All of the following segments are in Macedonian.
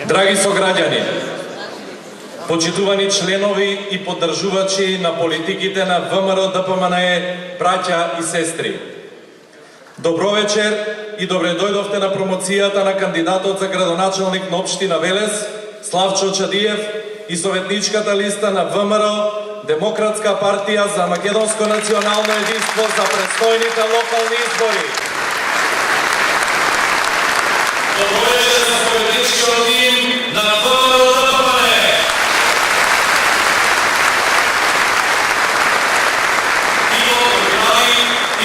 Драги сограѓани, почитувани членови и поддржувачи на политиките на ВМРО ДПМНЕ, браќа и сестри. Добро вечер и добре дојдовте на промоцијата на кандидатот за градоначалник на општина Велес, Славчо Чадиев, и советничката листа на ВМРО, Демократска партија за македонско национално единство за предстојните локални избори. Добро вечер за советничкиот тим на ВМРО ДПМНЕ.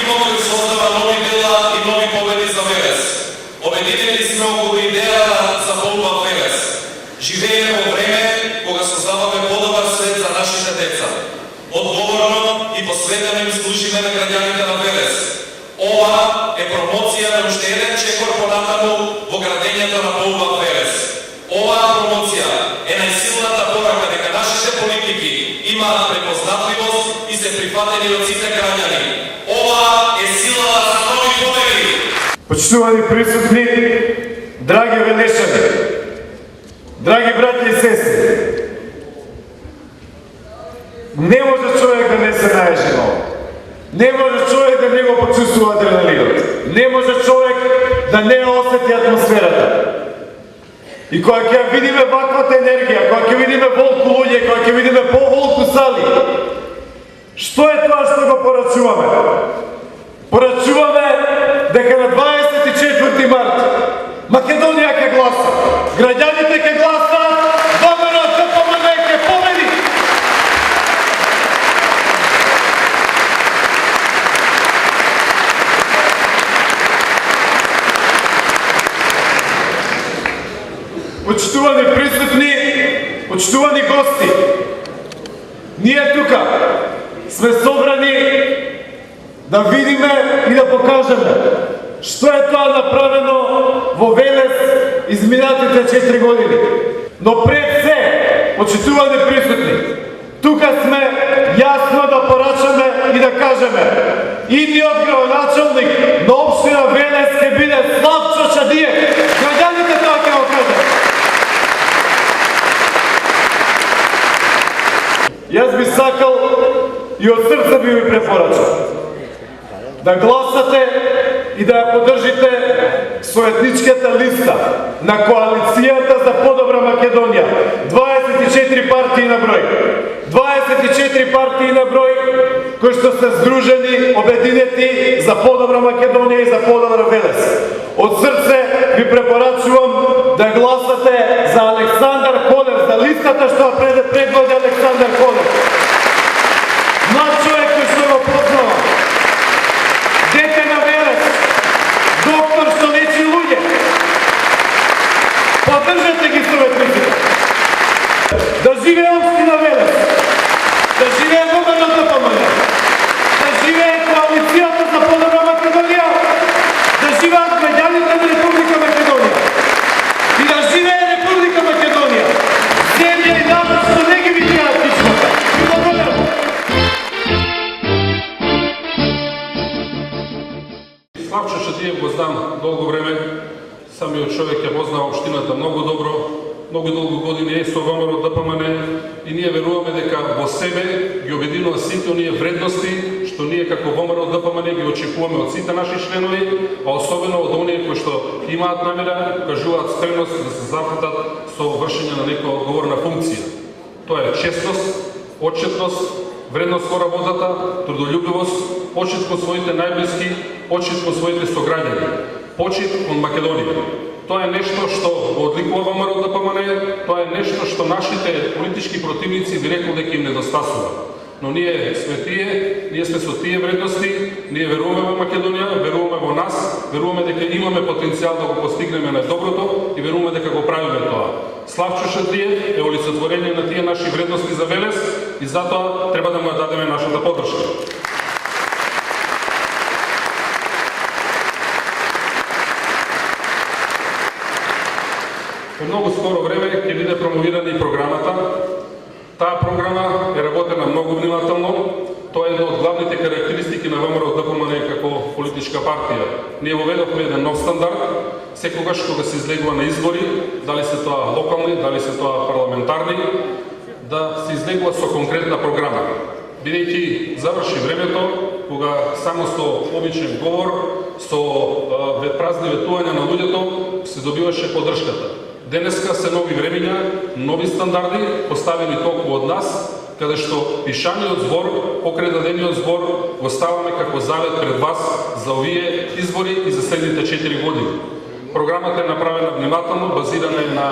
Имamo кој создава нови дела и нови победи за Велес. Обединени сме околу идејата за поубав Велес. Живееме во време кога создаваме подобар свет за нашите деца. Одговорно и посветено им служиме на граѓаните на Велес. Ова е промоција на уште еден чекор понатаму во градењето на поубав Велес. Оваа промоција е најсилната порака дека нашите политики имаат препознатливост и се прифатени од сите граѓани. Ова е сила за нови победи. Почитувани присутни, драги велешани, драги браќа и сестри, не може човек да не се најжи. Не може човек да не го почувствува адреналинот. Не може човек да не осети атмосферата. И кога ќе видиме ваквата енергија, кога ќе видиме волку луѓе, кога ќе видиме поволку сали, што е тоа што го порачуваме? Порачуваме дека на 24 март Македонија ќе гласа, граѓаните ќе гласат, ВМРО ДПМНЕ ќе победи. Почитувани присутни, почитувани гости, ние тука сме собрани да видиме и да покажеме што е тоа направено во Велес изминатите 4 години. Но пред се, почитувани присутни, тука сме јасно да порачаме и да кажеме: идниот градоначалник на општина Велес ќе биде Славчо Чадиев. Граѓаните тоа ќе го кажат. Јас би сакал и од срце би ви препорачал да гласате и да ја поддржите советничката листа на коалицијата за подобра Македонија. 24 партии на број. 24 партии на број кои што се здружени, обединети за подобра Македонија и за подобра Велес. Од срце ви препорачувам да гласате за Александар Колев, за листата што предводи Александар Колев. Млад човек кој што го познава. Дете на Велес, доктор што лечи луѓе. Поддржете ги советниците. Да живее општина Велес, да живее ВМРО ДПМНЕ, да живее коалицијата за подобра Македонија. човек ја познава општината многу добро, многу долго години е со ВМРО ДПМН и ние веруваме дека во себе ги обединува сите оние вредности што ние како ВМРО ДПМН ги очекуваме од сите наши членови, а особено од оние кои што имаат намера, кажуваат спремност да се зафатат со вршење на некоја одговорна функција. Тоа е честност, отчетност, вредност во работата, трудолюбивост, почит кон своите најблиски, почит кон своите сограѓани, почит кон Македонија. Тоа е нешто што го одликува ВМРО ДПМН, тоа е нешто што нашите политички противници би рекол дека им недостасува. Но ние сме тие, ние сме со тие вредности, ние веруваме во Македонија, веруваме во нас, веруваме дека имаме потенцијал да го постигнеме најдоброто и веруваме дека го правиме тоа. Славчо Шадлиев е олицетворење на тие наши вредности за Велес и затоа треба да му ја дадеме нашата поддршка. Во многу скоро време ќе биде промовирана и програмата. Таа програма е работена многу внимателно. Тоа е една од главните карактеристики на ВМРО ДПМН како политичка партија. Ние воведовме еден нов стандард. Секогаш кога се излегува на избори, дали се тоа локални, дали се тоа парламентарни, да се излегува со конкретна програма. Бидејќи заврши времето кога само со обичен говор, со празни ветувања на луѓето се добиваше поддршката. Денеска се нови времиња, нови стандарди, поставени толку од нас, каде што пишаниот збор, покрај дадениот збор, го ставаме како завет пред вас за овие избори и за следните 4 години. Програмата е направена внимателно, базирана е на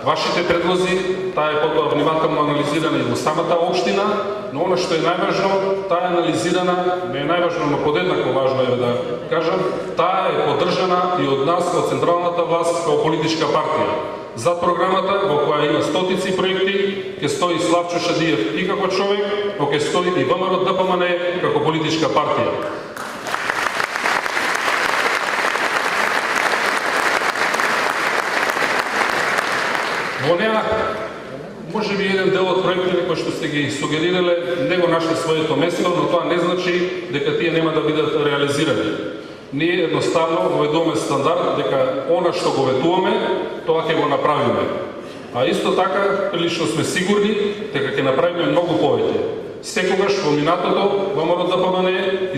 вашите предлози, таа е потоа внимателно анализирана и во самата општина, но она што е најважно, таа е анализирана, не е најважно, но подеднакво важно е да кажам, таа е поддржана и од нас, од централната власт, како политичка партија. Зад програмата, во која има стотици проекти, ќе стои Славчо Шадиев и како човек, но ќе стои и ВМРО ДПМН како политичка партија. Во неа, може би еден дел од проектите кои што сте ги сугерирале не го нашли своето место, но тоа не значи дека тие нема да бидат реализирани. Ние едноставно воведуваме стандард дека она што го ветуваме, тоа ќе го направиме. А исто така, прилично сме сигурни дека ќе направиме многу повеќе. Секогаш во минатото ВМРО ДПМН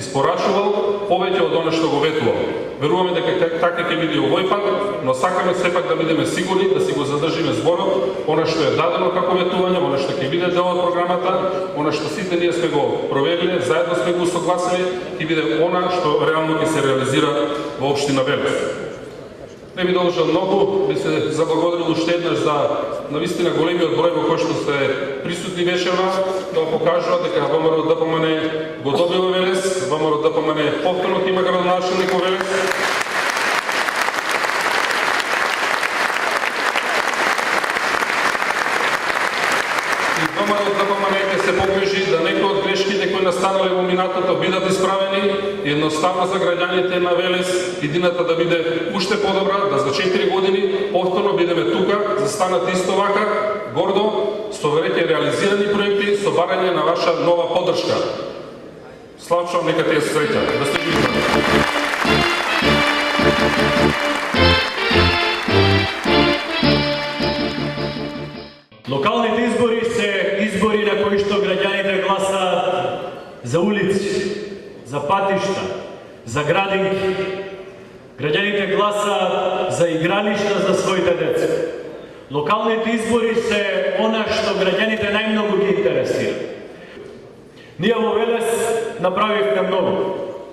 испорачувал повеќе од она што го ветувал. Веруваме дека така ќе биде овој пат, но сакаме сепак да бидеме сигурни да си го задржиме зборот, она што е дадено како ветување, она што ќе биде дел од програмата, она што сите ние сме го провериле, заедно сме го согласили, ќе биде она што реално ќе се реализира во општина Велес. Не би должел многу, би се заблагодарил уште еднаш за навистина големиот број во кој што сте присутни вечерва, да покажува дека ВМРО ДПМН го добива Велес, ВМРО ДПМН повторно има градоначелник во Велес. И ВМРО ДПМН ќе се погрижи да некои од грешките кои настанале во минатото бидат исправени и едноставно за граѓаните на Велес идината да биде уште подобра, да за 4 години повторно бидеме тука, застанат исто вака, гордо, со веќе реализирани проекти, со барање на ваша нова поддршка. Славчо, нека ти е среќа. Да сте живи. Локалните избори се избори на кои што граѓаните гласаат за улици, за патишта, за градинки. Граѓаните гласаат за игралишта за своите деца. Локалните избори се она што граѓаните најмногу ги интересира. Ние во Велес направивме многу.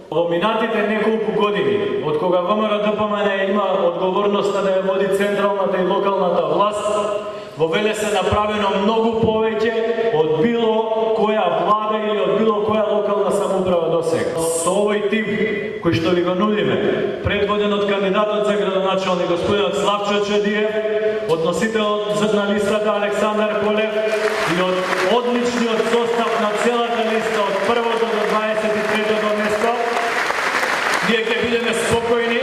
Во минатите неколку години, од кога ВМРО ДПМН има одговорноста да ја води централната и локалната власт, во Велес е направено многу повеќе од било која влада или од било која локална самоуправа досега. Со овој тим кој што ви го нудиме, предводен од кандидатот за градоначалник господинот Славчо Шадиев, од носителот на листата Александар Колев и од одличниот состав на целата листа од првото до 23-то место, ние ќе бидеме спокојни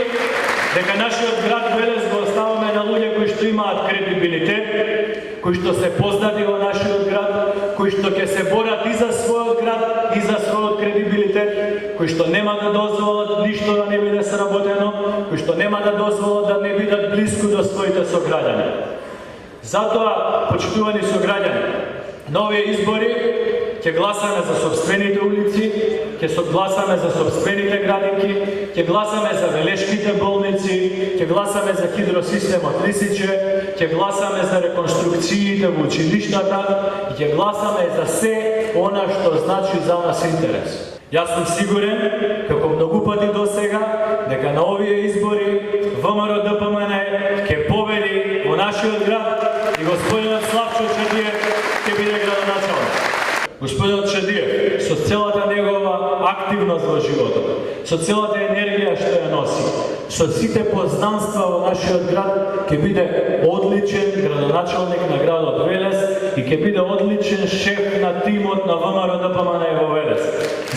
дека нашиот град Велес го оставаме на луѓе кои што имаат кредибилитет, кои што се познати во нашиот град, кои што ќе се борат и за својот град, и за својот кредибилитет, кои што нема да дозволат ништо да не биде сработено, кои што нема да дозволат да не бидат блиску до своите сограѓани. Затоа, почитувани сограѓани, на овие избори ќе гласаме за собствените улици, ќе гласаме за собствените градинки, ќе гласаме за велешките болници, ќе гласаме за хидросистемот Лисиче, ќе гласаме за реконструкциите во училиштата и ќе гласаме за се она што значи за нас интерес. Јас сум сигурен, како многу пати до сега, дека на овие избори ВМРО ДПМН ќе победи во нашиот град и господинот Славчо Чадиев ќе биде градоначалник. Господинот Чадиев, со целата негова активност во животот, со целата енергија што ја носи, со сите познанства во нашиот град, ќе биде одличен градоначалник на градот Велес и ќе биде одличен шеф на тимот на ВМРО ДПМН во Велес.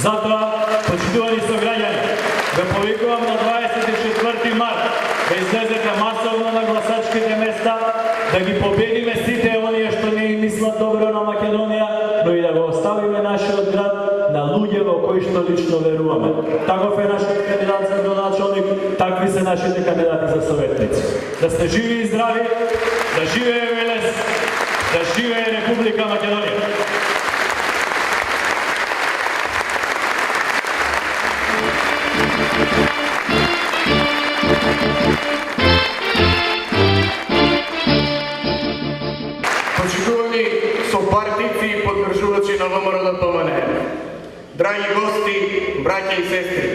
Затоа, почитувани сограѓани, ве повикувам на 24 март да излезете масовно на гласачките места, да ги победиме сите оние што не им мислат добро на Македонија, но и да го оставиме нашиот град на луѓе во кои што лично веруваме. Таков е нашиот кандидат за градоначалник, такви се нашите кандидати за советници. Да сте живи и здрави, да живее Велес, да живее Република Македонија. Почитувани сопартици и поддржувачи на ВМРО ДПМН, драги гости, браќа и сестри,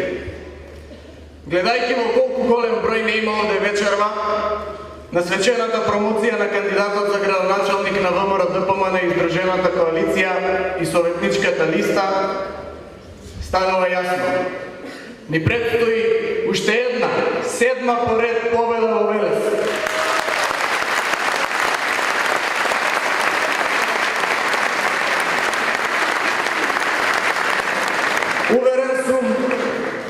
гледајќи во колку голем број не има овде вечерва, на свечената промоција на кандидатот за градоначалник на ВМРО ДПМН и Здружената коалиција и советничката листа, станува јасно. Ни предстои уште една, 7-ма поред победа во Велес. Уверен сум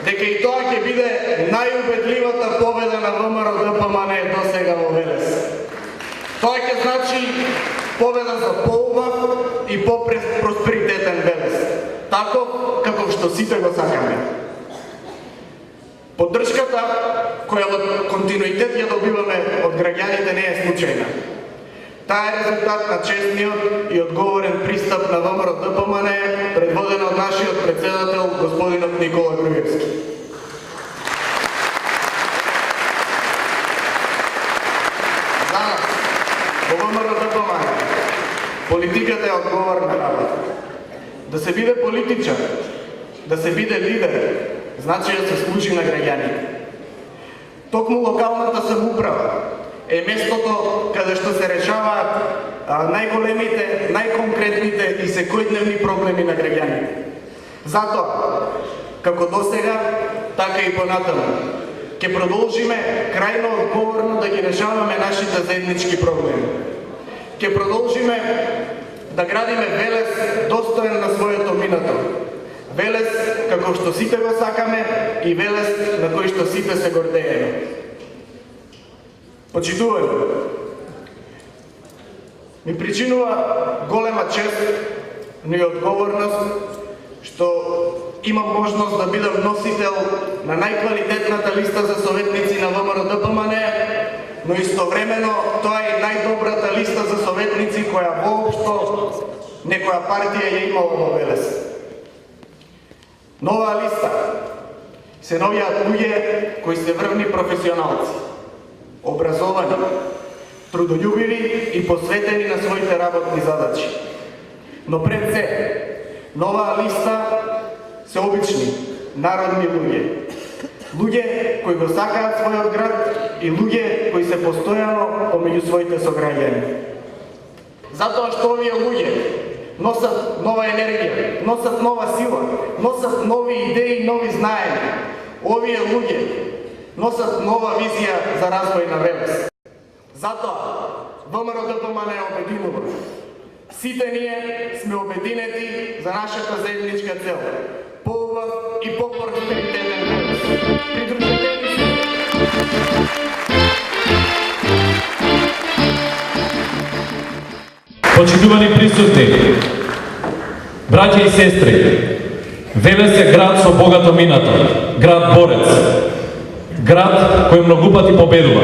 дека и тоа ќе биде најубедливата победа на ВМРО ДПМН досега во Велес. Тоа ќе значи победа за поубав и по-просперитетен Велес, таков како што сите го сакаме. Поддршката која во континуитет ја добиваме од граѓаните не е случајна. Таа е резултат на честниот и одговорен пристап на ВМРО ДПМН, предводен од нашиот председател господинот Никола Груевски. За нас, во ВМРО ДПМН, политиката е одговорна работа. Да се биде политичар, да се биде лидер, значи да се служи на граѓаните. Токму локалната самоуправа е местото каде што се решаваат најголемите, најконкретните и секојдневни проблеми на граѓаните. Затоа, како досега, така и понатаму, ќе продолжиме крајно одговорно да ги решаваме нашите заеднички проблеми. Ќе продолжиме да градиме Велес достоен на своето минато. Велес како што сите го сакаме и Велес на кој што сите се гордееме. Почитувани, ми причинува голема чест, но и одговорност што имам можност да бидам носител на најквалитетната листа за советници на ВМРО ДПМН, но истовремено тоа е најдобрата листа за советници која воопшто некоја партија ја имала во Велес. Нова листа се новијат луѓе кои се врвни професионалци, образовани, трудолюбиви и посветени на своите работни задачи. Но пред се, новаа листа се обични, народни луѓе. Луѓе кои го сакаат својот град и луѓе кои се постојано помеѓу своите сограѓани. Затоа што овие луѓе носат нова енергија, носат нова сила, носат нови идеи, нови знаења. Овие луѓе носат нова визија за развој на Велес. Затоа, ВМРО ДПМН е обединува. Сите ние сме обединети за нашата заедничка цел. Поубав и по-просперитетен Велес. Придружете ни се! Почитувани присутни, браќа и сестри, Велес е град со богато минато, град борец, град кој многу пати победува.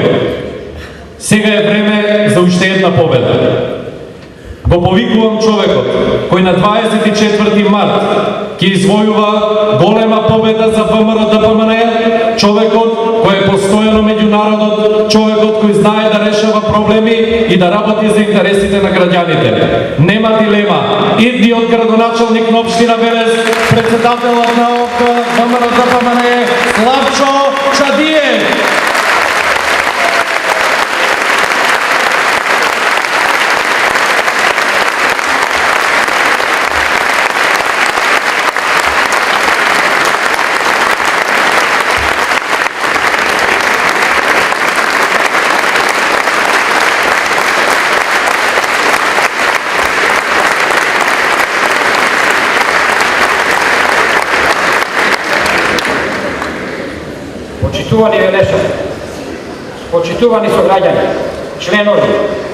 Сега е време за уште една победа. Го повикувам човекот кој на 24 март ќе извојува голема победа за ВМРО ДПМН, човекот кој е постојано меѓу народот, човекот кој знае да решава проблеми и да работи за интересите на граѓаните. Нема дилема. Идниот градоначалник на општина Велес, председателот на ВМРО ДПМН, Славчо Чадиев. Почитувани Велешани, почитувани сограѓани, членови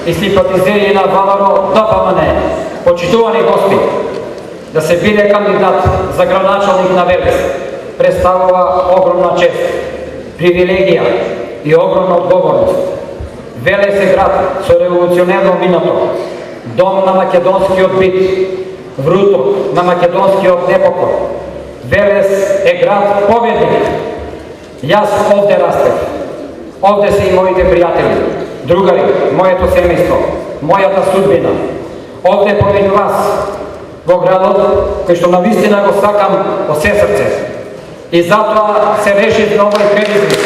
и симпатизери на ВМРО ДПМН, почитувани гости, да се биде кандидат за градоначалник на Велес представува огромна чест, привилегија и огромна одговорност. Велес е град со револуционерно минато, дом на македонскиот бит, вруток на македонскиот непокор. Велес е град победник. Јас овде растев, овде се и моите пријатели, другари, моето семејство, мојата судбина. Овде помеѓу вас, во градот, кој што навистина го сакам од се срце. И затоа се решив на овој предизвик.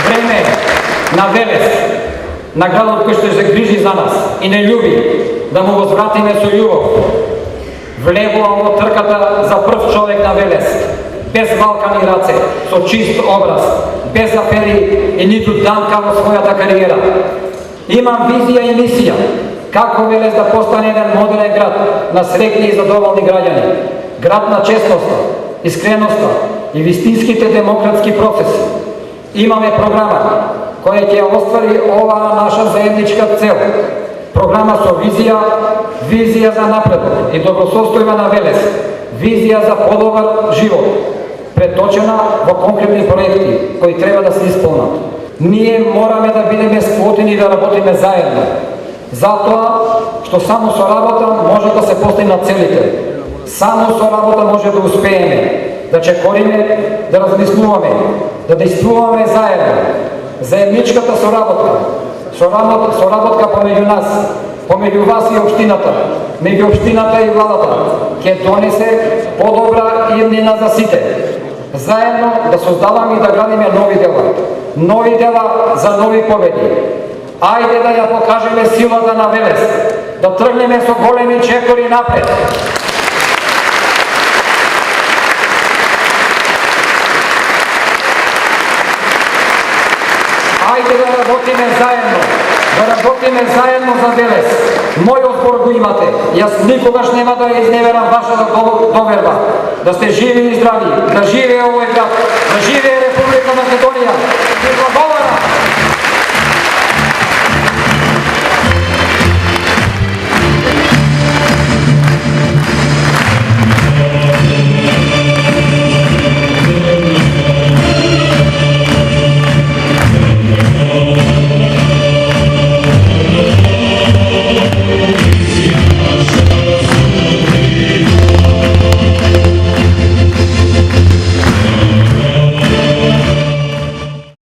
Време на Велес, на градот кој што се грижи за нас и не љуби, да му возвратиме со љубов. Влегувам во трката за прв човек на Велес, без валкани раце, со чист образ, без афери и ниту дамка во својата кариера. Имам визија и мисија како Велес да постане еден модерен град на среќни и задоволни граѓани, град на честноста, искреноста и вистинските демократски процеси. Имаме програма која ќе оствари оваа наша заедничка цел. Програма со визија, визија за напредок и добросостојба на Велес, визија за подобар живот, преточена во конкретни проекти кои треба да се исполнат. Ние мораме да бидеме сплотени и да работиме заедно. Затоа што само со работа може да се постигнат целите. Само со работа може да успееме, да чекориме, да размислуваме, да действуваме заедно. Заедничката соработка помеѓу нас, помеѓу вас и општината, меѓу општината и владата, ќе донесе подобра иднина за сите. Заедно да создаваме и да градиме нови дела за нови победи. Ајде да ја покажеме силата на Велес, да тргнеме со големи чекори напред. Ајде да работиме заедно за Велес. Мојот збор го имате. Јас никогаш нема да изневерам вашата доверба. Да сте живи и здрави, да живее овој град, да живее Република Македонија.